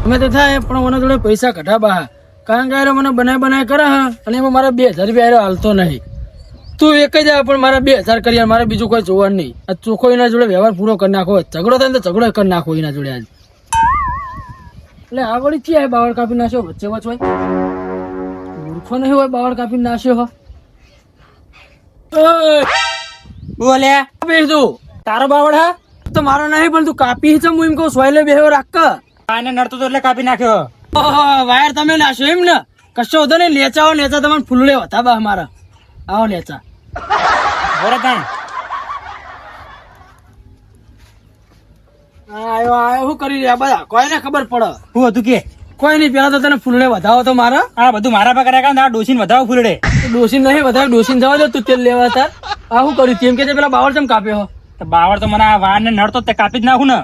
અમે તો થાય પણ મને જોડે પૈસા કઢા બા, કારણ કે આરે મને બનાય કરે હા, અને એમાં મારા 2000 રૂપિયા હાલતો નહીં. તું એક જ આવે પણ મારા 2000 કરી, મારે બીજું કોઈ જોવાનું નહીં. આ ચોખ્ખો એના જોડે વ્યવહાર પૂરો કરી નાખો, ઝઘડો થાય ને તો ઝઘડો કરી નાખો એના જોડે આજ. એટલે આ વળી ક્યાં બાવળ કાપી નાખ્યો વચ્ચે વચવાય, મૂર્ખો નહીં હોય બાવળ કાપી નાખ્યો હો. બોલે તું તારો બાવળ હા તો મારો નહીં, પણ તું કાપી છે હું એમ કહું સોયલે બેહો રાખ. આને નડતો તો એટલે કાપી નાખ્યો. વાયર તમે નાશો એમ ને, કશો હતો ને. લેચાઓ નેચા તમારે ફૂલડે હતા બા મારા, આવો નેચા. બરાબર આયો આયો શું કરી રહ્યા બધા, કોઈને ખબર પડે. શું હતું કે કોઈ નહીં, પેલા તો તને ફૂલડે વધાવો તો મારા. આ બધું મારા પાસે કર્યા કાં ડોસીને વધાવો ફૂલડે. ડોસી નહીં વધારે, ડોસીને જવા દે તું તેલ લેવા તાર. આ શું કર્યું તેમ કે છે પેલા બાવળ ચમ કાપ્યો? તો બાવળ તો મને આ વાળ ને નડતો તે કાપી જ નાખું ને.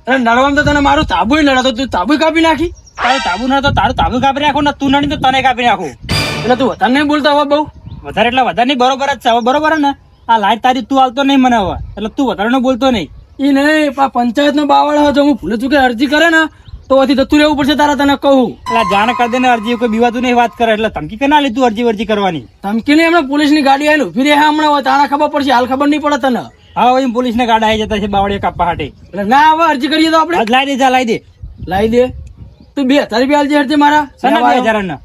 અરે નડવામાં તો તને મારું તાબુય નડતો, તું તાબુય કાપી નાખી. તારું તાબુ નડતો તારું તાબુ કાપી નાખું ને, તું નડી તો તને કાપી નાખું. એટલે તું વધારે નહીં બોલતો હવે બહુ. વધારે એટલે વધારે નહીં, બરોબર જ છે હવે, બરોબર ને. આ લાઈટ તારી તું હાલતો નહીં મને હવે, એટલે તું વધારે નો બોલતો નહીં. એ નહીં પંચાયત નો બાવળ હોય, જો હું ભૂલે ચૂકે અરજી કરે ને તો અહીંથી જતું રહેવું પડશે તારા, તને કહું. એટલે જાણ કરી દે ને, અરજી કોઈ બીવાતું નહીં વાત કરે, એટલે ધમકી કે ના લીધું અરજી કરવાની. ધમકી નહીં, હમણાં પોલીસ ની ગાડી આવેલું ફિરે હમણાં હોય તારા ખબર પડશે, હાલ ખબર નહીં પડે તને. હા એમ પોલીસ ને ગાડા આવી જતા છે બાવળે કાપવા હાટે. એટલે ના હવે અરજી કરીએ તો આપણે લાવી દે, જા લાવી દે. લાવી દે. તું 2000 રૂપિયા આલજે હરજે મારા. સને 2000 ને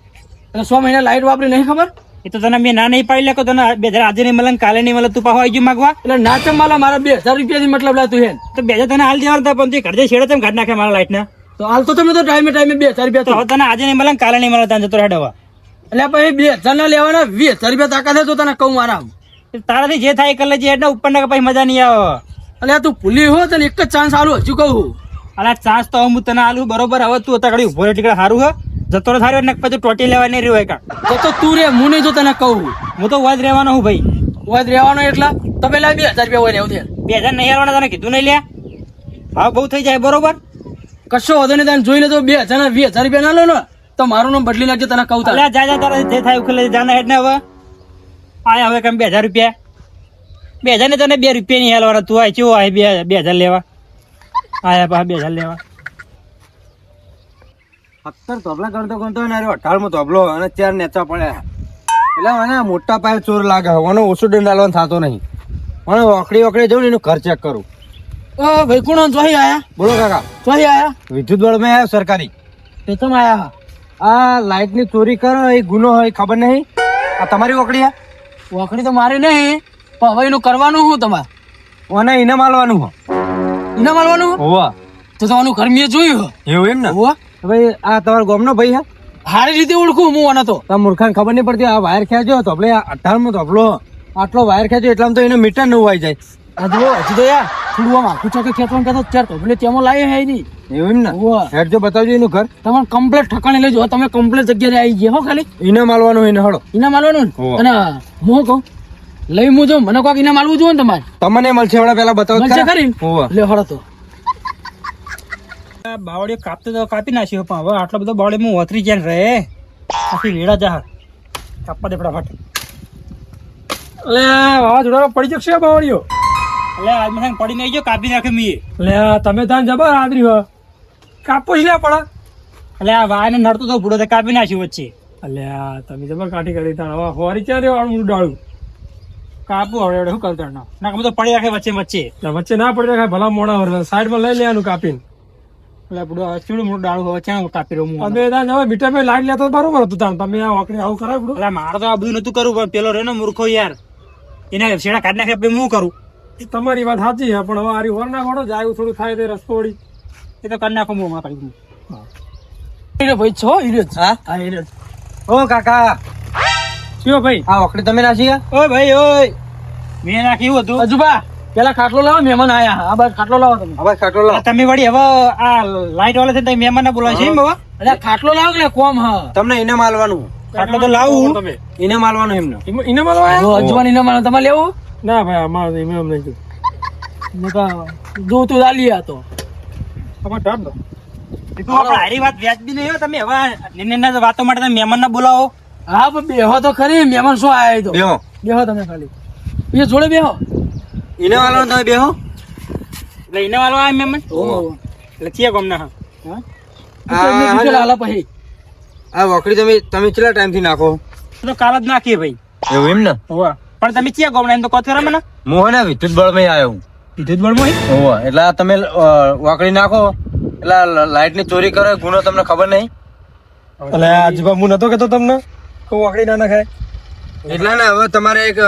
એટલે 100 મહિના લાઈટ વાપરી નહીં ખબર. એ તો તને મેં ના નહીં પાડી લેકો, તને 2000 આજે નહીં મળે કાલે નહીં મળે, તું પાછો આવી ગયો માગવા. એટલે ના ચમાલા મારા 2000 રૂપિયા થી મતલબ લા તું હે તો 2000 તને હાલ દેવાના હતા, પણ તે ઘરજે છેડે તેમ કાઢી નાખે મારા લાઈટ ને. તો હાલ તો તમે તો ટાઈમે 2000 રૂપિયા તો હવે તને આજે નહીં મળે કાલે નહીં મળે, તને જતો રહેવા. એટલે પછી 2000 ના લેવાના 20000 રૂપિયા તાકાત તો તને કહું મારા. તારાથી જે થાય કરી લેજે, એટલે ઉપર ના પછી મજા નહીં આવે. એટલે તું ભૂલી હો તને એક જ ચાન્સ આલું હજુ કહું. અલા ચાન્સ તો હું તને આલું બરોબર. હવે તું અત્યારે ઉભો ટીકડે સારું હે, જતો થાર્યો ને પછી ટોટી લેવા નહીં રહ્યો કા. તો તું રે હું નહીં જો તને કહું. હું તો વાજ રહેવાનો હું ભાઈ. વાજ રહેવાનો એટલા તો પેલા 2000 રૂપિયા હોય રહેવું દે. 2000 નહીં આવવાના, તને કીધું નહીં લે. ભાવ બહુ થઈ જાય બરોબર. કશો વધુ નહીં, તને જોઈ લેજો 2000 ના 2000 રૂપિયા ના લો ને તો મારું નામ બદલી નાખજે તને કહું. જા જા તારે જે થાય ઉખલે જાના હેડ ને. હવે આયા હવે કેમ 2000 રૂપિયા 2000 ને તને 2 રૂપિયા નહીં હાલવાના. તું આય ચેવો આય 2000 લેવા આયા પા 2000 લેવા. 17 તોબલા કરતો ને 18મો તોબલો અને 4 નેચા પડ્યા. એટલે મને મોટા પાયે ચોર લાગે, મને ઓછું દંડ આલવાનો થતો નહીં. મને ઓકડી જવું ને એનું ઘર ચેક કરું. ભાઈ કોણ ચોહી આયા? બોલો કાકા. ચોહી આયા? વિદ્યુત બળમાં આવ્યો સરકારી. તે તમે આયા? આ લાઈટ ની ચોરી કરો એ ગુનો હોય ખબર નહીં. આ તમારી ઓકડી હે? ઓકડી તો મારી નહીં, પણ હવે એનું કરવાનું શું તમારે? મને એને માલવાનું હો. એના મારવાનું? હોવા તો તમારું ઘર મેં જોયું. એવું એમ ને? હોવા ભાઈ આ તમારો ગામનો ભાઈ હે? સારી રીતે ઓળખું હું આને તો. તમે મૂર્ખાને ખબર નહીં પડતી. આ વાયર ખેંચ્યો તો આપણે 18મો તોબલો આટલો વાયર ખેંચ્યો એટલામાં તો એનો મીટર નવું આવી જાય. હજી તો યાર થોડું આમ આખું ચોકે ખેંચવાનું કહેતો ચાર તો એટલે તેમાં લાવી હે નહીં. એવું એમ ને? હોવા હેડ જો બતાવજો એનું ઘર. તમારે કમ્પ્લેટ ઠકાણે લેજો, તમે કમ્પ્લેટ જગ્યાએ આવી ગયા હો. ખાલી એને માલવાનું એને હળો. ઇનામ આલવાનું ને. હોવા. અને હું કહું લઈ હું જો મને કોઈક ઇનામ આલવું જોઈએ ને તમારે. તમને મળશે હમણાં પેલા બતાવો તો મળશે ખરા. ખરી? હોવા. લે હળો તો. બાવળીઓ કાપતો તો કાપી નાખ્યો, પણ હવે આટલો બધો બાવળી હું ઓતરી જાય રહે આખી વેડા જા કાપવા દે ફટાફટ. લે વાવાઝોડા પડી જશે બાવળીઓ. એટલે આજ મને પડી નહીં ગયો, કાપી નાખ્યો મી. લે તમે ત્યાં જબર આદરી હો કાપો જ લે પડે. એટલે આ વાયને નડતો તો ભૂડો તે કાપી નાખ્યું વચ્ચે. અલ્યા તમે જબર કાઢી કરી તાણ હવે હોરી ચારે વાળું ડાળું કાપું હવે શું કરતા ના તો પડી રાખે વચ્ચે વચ્ચે. વચ્ચે ના પડી રહ્યા ભલા મોડા વર સાઈડ માં લઈ લેવાનું કાપીને. એટલે ભૂડો ચીડું મોટું ડાળું હવે ક્યાં કાપી રહ્યો હું. તમે ત્યાં હવે મીઠા ભાઈ લાઈટ લેતો બરોબર હતું તાણ તમે આ વાકડી આવું કરાય બધું. એટલે મારે તો આ બધું નતું કરવું, પણ પેલો રહ્યો ને મૂર્ખો યાર એને શેડા કાઢી નાખે પછી હું કરું. તમારી વાત સાચી છે પણ હવે આરી હોર ના ખોડો જાય થોડું થાય તે રસ્તો વળી એ તો કરી નાખો હું માં કાઢી ભાઈ છો ઈરજ. હા? હા ઈરજ. ઓ કાકા શું ભાઈ? આ ઓકડી તમે નાસી ગયા? ઓય ભાઈ ઓય મેં નાખ્યું એવું હતું. હજુબા પેલા ખાટલો લાવો, મહેમાન આયા. આ બાદ ખાટલો લાવો તમે. હવે ખાટલો લાવો. તમે વળી હવે આ લાઈટ વાળા છે તમે મહેમાન ને બોલાવે છે એમ બાબા? એટલે ખાટલો લાવો કે કોમ હા તમને એને માલવાનું. આટલો તો લાવું તમે એને માલવાનું એમને. ઇને માલવા અજવાન ઇને માલ તમારે લેવું? ના ભાઈ અમારે ઇમે એમ નહીં જો તું દાલી આ તો તમારે ટાપ દો. આપણે હારી વાત વ્યાજબી નહીં હો. તમે હવે નિર્ણયના વાતો માટે તમે મહેમાન ને બોલાવો. હા પણ બેહો તો ખરી, મહેમાન શું આયા તો બેહો. બેહો તમે ખાલી એ જોડે બેહો. એને માલવાનું તમે બેહો. એટલે એને વાળવા આવે મહેમાન એટલે ચિયા ગામના હા એમને ડીઝલ આલા પછી આ વોકડી તમે કેટલા ટાઈમ થી નાખો? તો કાલ જ નાખીએ ભાઈ. એવું એમ ને? હોવા પણ તમે ક્યાં ગોમડા એમ તો કોત કરો મને હું હે ને વિદ્યુત બળમાં આવ્યો હું. વિદ્યુત બળમાં હોવા એટલે આ તમે વાકડી નાખો એટલે લાઈટ ની ચોરી કરે ગુનો તમને ખબર નહીં. એટલે આજુબા હું નતો કેતો તમને કે વાકડી ના નખાય. એટલે ને હવે તમારે એક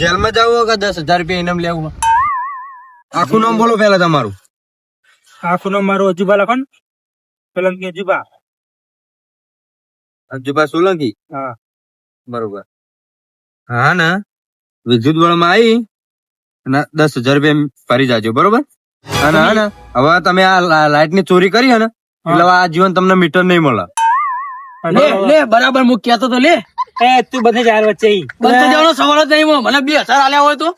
જેલમાં જવું કે 10,000 રૂપિયા ઇનામ લેવું? આખું નામ બોલો પેલા તમારું. આખું નામ મારું અજુબા લખો ને. પેલા કે અજુબા. અજુબા સોલંકી. હા બરોબર. હા ને વિદ્યુત બળમાં આવી અને 10,000 રૂપિયા ફરી જાજો. બરોબર. અને હા ને હવે તમે આ લાઈટ ની ચોરી કરી હે ને એટલે હવે આ જીવન તમને મીટર નહીં મળે. લે લે બરાબર હું કહેતો તો લે એ તું બધે ચાર વચ્ચે ઈ. બંધ જવાનો સવાલ જ નહીં મને 2,000 આલ્યા હોય તો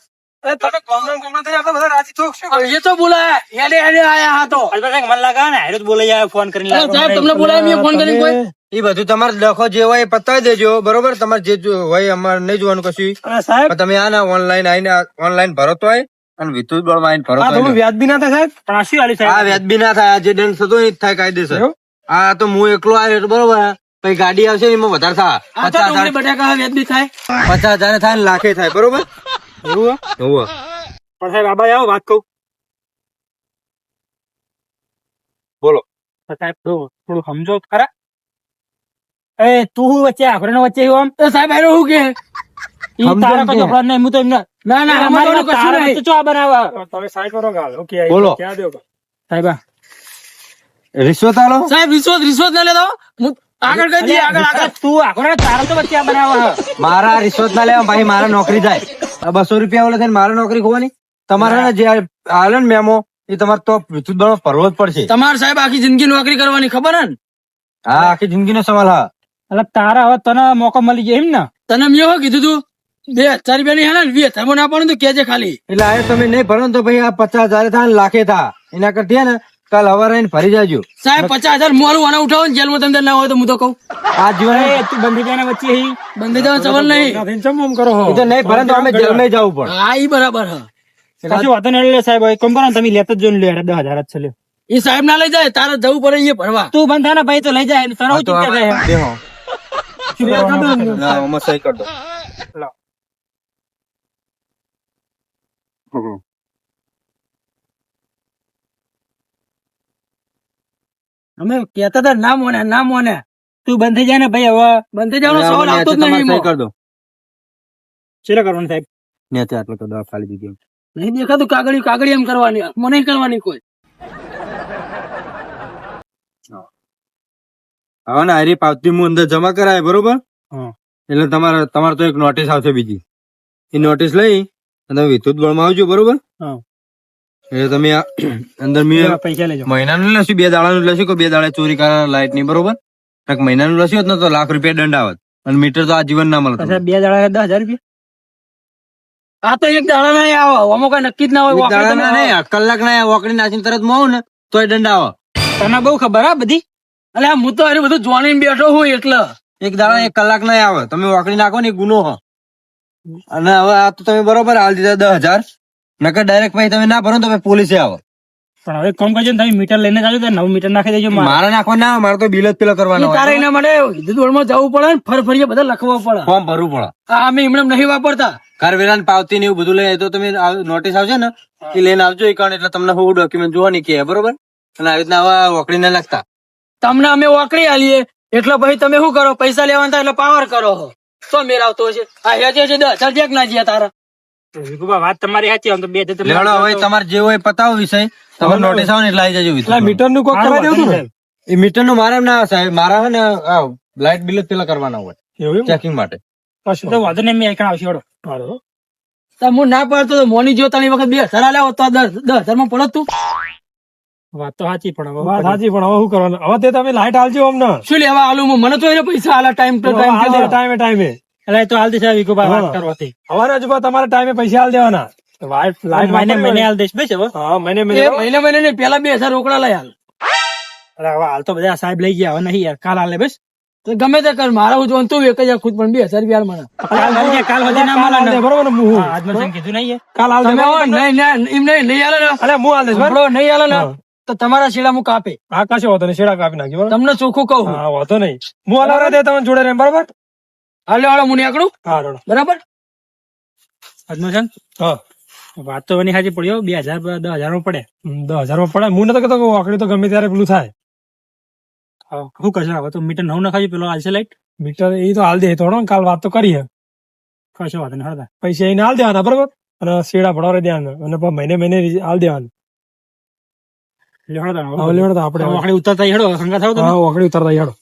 તમે ગોમડા થઈ આપણે બધા રાજી તો શું એ તો બોલાય હેડે હેડે આયા હા તો અલ્પા સાહેબ મને લાગે ને હારે જ બોલાઈ જાય ફોન કરીને અરે સાહેબ તમને બોલાય મેં ફોન કરીને કોઈ એ બધું તમારે લખો જે હોય એ પતાવી દેજો. બરોબર. તમારે જે હોય અમારે નહીં જોવાનું કશું. અરે સાહેબ પણ તમે આ ના ઓનલાઈન આવીને ઓનલાઈન ભરો તો હોય અને વિદ્યુત બળમાં આવીને ભરો આ તો થોડું હોય. વ્યાજ બી ના થાય સાહેબ. પણ આ શું આલી આ સાહેબ વ્યાજબી ના થાય. આ જે દંડ થતો હોય એ જ થાય કાયદેસર. એવું? આ તો હું એકલો આવ્યો એટલે બરોબર. પછી ગાડી આવશે ને એમાં વધારે થાય. આ તો ડુંગળી બટાકા વ્યાજબી થાય 50,000 થાય ને લાખે થાય. બરોબર. એવું હોવે. પણ સાહેબ આબા આવો વાત કહું બોલો. તો સાહેબ થોડું સમજો તો ખરા. એ તું હું વચ્ચે આખરે વચ્ચે હું આમ તો સાહેબ એનો શું કે ઈ તારા કોઈ ઝઘડો નહીં હું તો એમને ના ના અમારે તો કશું નહીં ચો બનાવવા તમે સાહેબ કરો ગાલ ઓકે બોલો. ક્યાં દો સાહેબ રિશ્વત આલો. સાહેબ રિશ્વત ના લેતો હું આગળ કહી દઈએ આગળ આગળ તું આખરે તારા તો વચ્ચે બનાવવા મારા રિશ્વત ના લેવા ભાઈ. મારા નોકરી જાય. આ 200 રૂપિયા ઓલે થઈને મારા નોકરી ખોવાની. તમારે ને જે આલે ને મેમો એ તમારે તો વિદ્યુત બળમાં ભરવો જ પડશે. તમારે સાહેબ આખી જિંદગી નોકરી કરવાની ખબર હે ને હા આખી જિંદગીનો સવાલ. હા એટલે તારા હવે તને મોકો મળી જાય એમ ને તને મેં શું કીધું તું 2,000 રૂપિયા ની હે ને 2,000 ના પડે તો કેજે ખાલી એટલે આ તમે નહીં ભરો ને તો ભાઈ આ 50,000 થાય ને લાખે થાય. એના કરતી હે ને કાલ હવારે આવીને ફરી જાજો. સાહેબ 50,000 મોરું આના ઉઠાવો ને જેલમાં તમને ના હોય તો હું તો કહું આ જીવન એ તું બંધી જાય વચ્ચે હી બંધ જવાનો સવાલ નહીં નાથી ચમ આમ કરો હો એ તો નહીં ભરે તો અમે જેલમાં જવું પડે. હા ઈ બરાબર હા કશું વાતો નહીં લે સાહેબ એક કામ કરો ને તમે લેતા જ જો ને લે 10,000 જ છે લે એ સાહેબ ના લઈ જાય તારે જવું પડે એ ભરવા તું બંધ થાય ને ભાઈ તો લઈ જાય તને હું ચિંતા થાય બેહો. ના, આમાં સહી કર દો. અમે કેતા હતા ના મોને તું બંધ થઈ જાય ને ભાઈ હવે બંધ થઈ જવાનો સવાલ આવતો જ તમારે નહીં સહી એમાં. કર દો. ચેલા કરવાનું સાહેબ નેચે આટલો તો દવા ખાલી દીધી. નહીં દેખાતું કાગળી એમ કરવાની મને નહીં કરવાની કોઈ હવે ને હારી પાવતી હું અંદર જમા કરાય. બરોબર. હા. એટલે તમારે તો એક નોટિસ આવશે બીજી. એ નોટિસ લઈ અને તમે વિદ્યુત બળમાં આવજો. બરોબર. હા. એટલે તમે આ અંદર મેં પૈસા લેજો મહિનાનું લસ્યું 2 દાડાનું લસ્યું કે 2 દાડા ચોરી કરવા લાઈટ ની. બરોબર. એક મહિનાનું લસ્યું હોત ને તો લાખ રૂપિયા દંડ આવત અને મીટર તો આ જીવન ના મળે. સાહેબ 2 દાડા 10,000 રૂપિયા આ તો એક દાડા નહીં આવે આમાં કઈ નક્કી જ ના હોય વાપરે તમે નહીં કલાક ના વોકડી નાખીને તરત મોવું ને તોય દંડ આવે. તને બહુ ખબર હા બધી અલે હું તો હારે બધું જોણીને બેઠો હું એટલે એક દાડા 1 કલાક ના આવે. તમે વોકડી નાખો ને એ ગુનો હો. અને હવે આ તો તમે બરોબર હાલ દીધા 10,000 નકર ડાયરેક્ટ પછી તમે ના ભરો ને તો પછી પોલીસે આવે. પણ હવે કામ કરજો ને તમે મીટર લઈને ચાલુ તો 9 મીટર નાખી દેજો મારે નાખવા ના આવે. મારે તો બિલ જ પેલો કરવાનો તારે એના માટે વિદ્યુત જવું પડે ને ફરીએ બધા લખવા પડે ફોર્મ ભરવું પડે. આ અમે એમને નહીં વાપરતા કરવેરા પાવતી ને એવું બધું લઈ તો તમે નોટિસ આવશે ને એ લઈને આવજો. એ કારણ એટલે તમને હું ડોક્યુમેન્ટ જોવાની કે બરોબર. અને આવી રીતના હવે વોકડી ના લખતા. તમને અમે વાકડી આલીએ એટલે પછી તમે શું કરો પૈસા લેવાના થાય એટલે પાવર કરો તો મેર આવતો હશે આ હેજે છે 10,000 જેક ના જ્યાં તારા વિકુભા વાત તમારી સાચી આમ તો 2 લેવડો હવે તમારે જે હોય પતાવો વિષય. તમારે નોટિસ આવે ને એટલે આવી જજો એટલે વિદ્યુત. મીટર નું કોક કરાવી દેવું ને એ મીટર નું મારે ના આવે સાહેબ. મારા હે ને લાઇટ બિલ જ પેલા કરવાના હોય એવું એમ? ચેકિંગ માટે. કશું તો વાંધો નહીં મેં એકણ આવશે હેડો હાલો. તો હું ના પાડતો તો મોની જો ત્રણ વખત 2,000 આલ્યા હોત તો 10,000 માં પડત તું વાત તો સાચી પણ હવે વાત સાચી પણ હવે શું કરવાનું હવે તે તમે લાઈટ આલજો અમને શું લેવા આલું હું મને તો એને પૈસા આલા ટાઈમ ટુ ટાઈમ ટાઈમે ટાઈમે એટલે એ તો હાલ દેશે વિકુભા વાત હા. કરવાથી અમારે હજુ તમારે ટાઈમે પૈસા આલ દેવાના લાઈટ મહિને હાલ દઈશ બેસ હવે હા મહિને મહિને નહીં પેલા 2,000 રોકડા લઈ હાલ અરે હવે હાલ તો બધા સાહેબ લઈ ગયા હવે નહીં યાર કાલ હાલે બસ તો ગમે તે કર મારા હું જોવાનું તું એક જ ખુદ પણ 2,000 રૂપિયા મને કાલ મળી જાય કાલ હજી ના મળે ને બરોબર ને હું આજ મને કીધું નહીં કાલ આલ તમે દે આવો, નહીં નહીં આલે ને અરે હું આલ દઈશ બરાબર? આપણો નહીં આલે ને હા. તો તમારા શેડા હું કાપે. હા કશો વાંધો નહીં શેડા કાપી નાખી બરાબર તમને ચોખ્ખું કહું. હા વાંધો નહીં હું હલાવરા દે તમને જોડે રેમ બરાબર હાલે વાળો હું નીકળું. હા રોડો બરાબર. પદ્મસન હા વાત તો એની હાજી પડ્યો 2000 10,000 માં પડે 10,000 માં પડે હું નતો કહેતો કે વાકડી તો ગમે ત્યારે પેલું થાય શું કરશે હવે તો મીટર નવું નખાવી પેલો હાલશે લાઈટ મીટર એ તો હાલ દે થોડો ને કાલ વાત તો કરી હે કશો વાત નહીં હળતા પૈસા એને હાલ દેવાના બરાબર અને શેડા ભરાવરે દેવાના અને પછી મહિને મહિને હાલ દેવાના હળતા હવે લેવડો તો આપણે આપણે ઉતરતા હેડો સંગા થાવ તો હા વાકડી ઉતરતા હેડો